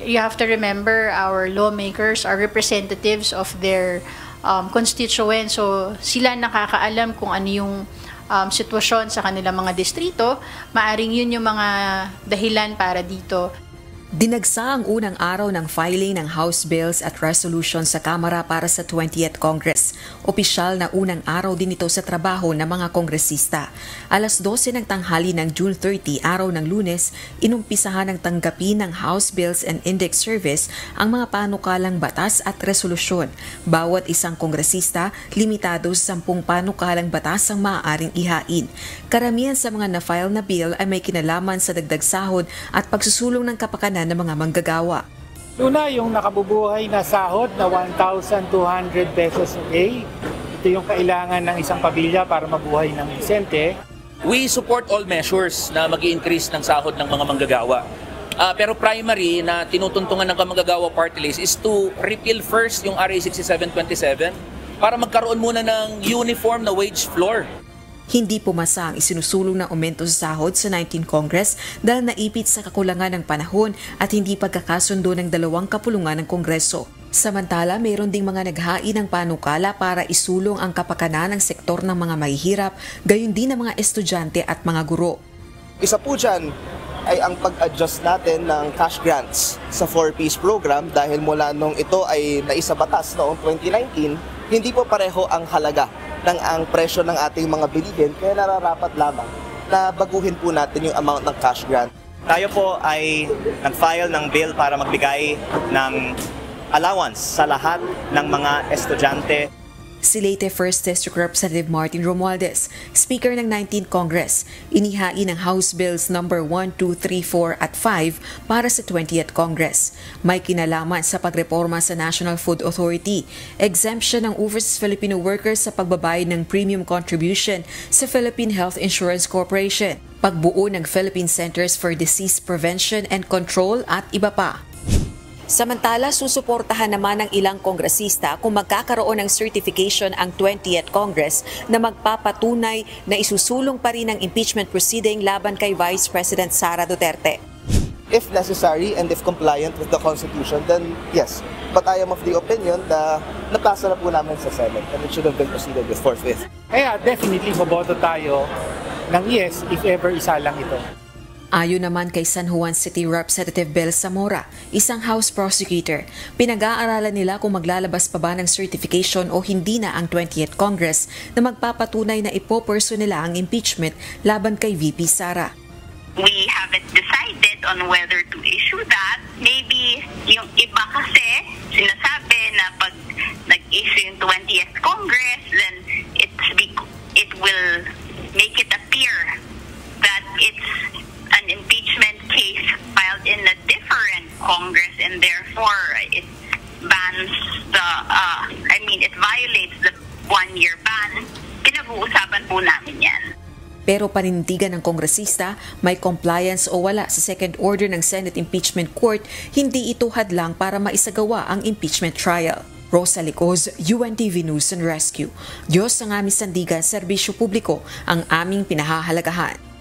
you have to remember our lawmakers are representatives of their constituents. So sila nakakaalam kung ano yung sitwasyon sa kanilang mga distrito. Maaring yun yung mga dahilan para dito. Dinagsa ang unang araw ng filing ng House Bills at Resolutions sa Kamara para sa 20th Congress. Opisyal na unang araw din ito sa trabaho ng mga kongresista. Alas 12 ng tanghali ng June 30, araw ng Lunes, inumpisahan ng tanggapin ng House Bills and Index Service ang mga panukalang batas at resolusyon. Bawat isang kongresista, limitado sa 10 panukalang batas ang maaaring ihain. Karamihan sa mga na-file na bill ay may kinalaman sa dagdag sahod at pagsusulong ng kapakanan ng mga manggagawa. Una, yung nakabubuhay na sahod na 1,200 pesos a day. Ito yung kailangan ng isang pamilya para mabuhay ng isente. We support all measures na mag-i-increase ng sahod ng mga manggagawa. Pero primary na tinutuntungan ng manggagawa party list is to repeal first yung RA 6727 para magkaroon muna ng uniform na wage floor. Hindi pumasa ang isinusulong na aumento sa sahod sa 19th Congress dahil naipit sa kakulangan ng panahon at hindi pagkakasundo ng dalawang kapulungan ng Kongreso. Samantala, mayroon ding mga naghain ng panukala para isulong ang kapakanan ng sektor ng mga mahihirap, gayon din ng mga estudyante at mga guro. Isa po dyan ay ang pag-adjust natin ng cash grants sa 4-piece program dahil mula nung ito ay naisabatas noong 2019, hindi po pareho ang halaga ng ang presyo ng ating mga bilihin, kaya nararapat lamang na baguhin po natin yung amount ng cash grant. Tayo po ay nag-file ng bill para magbigay ng allowance sa lahat ng mga estudyante. Si Leyte 1st District Representative Martin Romualdez, Speaker ng 19th Congress, inihain ang House Bills No. 1, 2, 3, 4 at 5 para sa 20th Congress. May kinalaman sa pagreporma sa National Food Authority, exemption ng overseas Filipino workers sa pagbabayad ng premium contribution sa Philippine Health Insurance Corporation, pagbuo ng Philippine Centers for Disease Prevention and Control at iba pa. Samantala, susuportahan naman ng ilang kongresista kung magkakaroon ng certification ang 20th Congress na magpapatunay na isusulong pa rin ang impeachment proceeding laban kay Vice President Sara Duterte. If necessary and if compliant with the Constitution, then yes. But I am of the opinion na napasa na po namin sa Senate and it should have been proceeded with forthwith. Kaya definitely maboto tayo ng yes if ever isa lang ito. Ayon naman kay San Juan City Representative Bel Zamora, isang House prosecutor, pinag-aaralan nila kung maglalabas pa ba ng certification o hindi na ang 20th Congress na magpapatunay na ipoperso nila ang impeachment laban kay VP Sara. We haven't decided on whether to issue that. Maybe yung iba kasi sinasabi na pag nag-issue yung 20th Congress, then it will make it appear that it's an impeachment case filed in a different Congress and therefore it bans it violates the 1-year ban. Pinag-uusapan po namin yan. Pero panindigan ng kongresista, may compliance o wala sa second order ng Senate Impeachment Court, hindi ito hadlang para maisagawa ang impeachment trial. Rosa Licoz, UNTV News and Rescue. Diyos ang aming sandigan, serbisyo publiko ang aming pinahahalagahan.